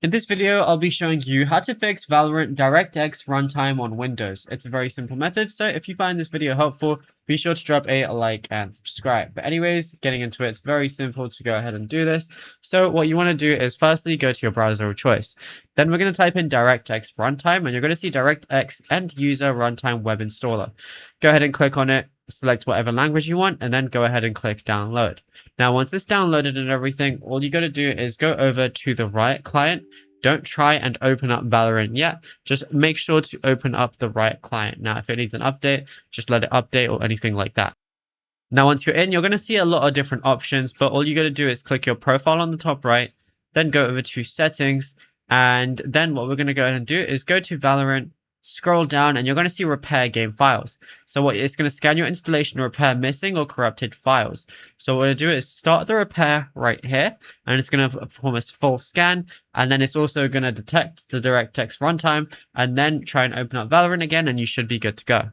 In this video, I'll be showing you how to fix Valorant DirectX Runtime on Windows. It's a very simple method, so if you find this video helpful, be sure to drop a like and subscribe. But anyways, getting into it, it's very simple to go ahead and do this. So what you want to do is firstly go to your browser of choice. Then we're going to type in DirectX Runtime, and you're going to see DirectX End User Runtime Web Installer. Go ahead and click on it, select whatever language you want, and then go ahead and click download. Now, once it's downloaded and everything, all you got to do is go over to the Riot client. Don't try and open up Valorant yet. Just make sure to open up the Riot client. Now, if it needs an update, just let it update or anything like that. Now, once you're in, you're going to see a lot of different options, but all you got to do is click your profile on the top right, then go over to settings, and then what we're going to go ahead and do is go to Valorant, scroll down, and you're going to see repair game files. So what it's going to scan your installation and repair missing or corrupted files. So what we'll do is start the repair right here, and it's going to perform a full scan, and then it's also going to detect the DirectX runtime, and then try and open up Valorant again, and you should be good to go.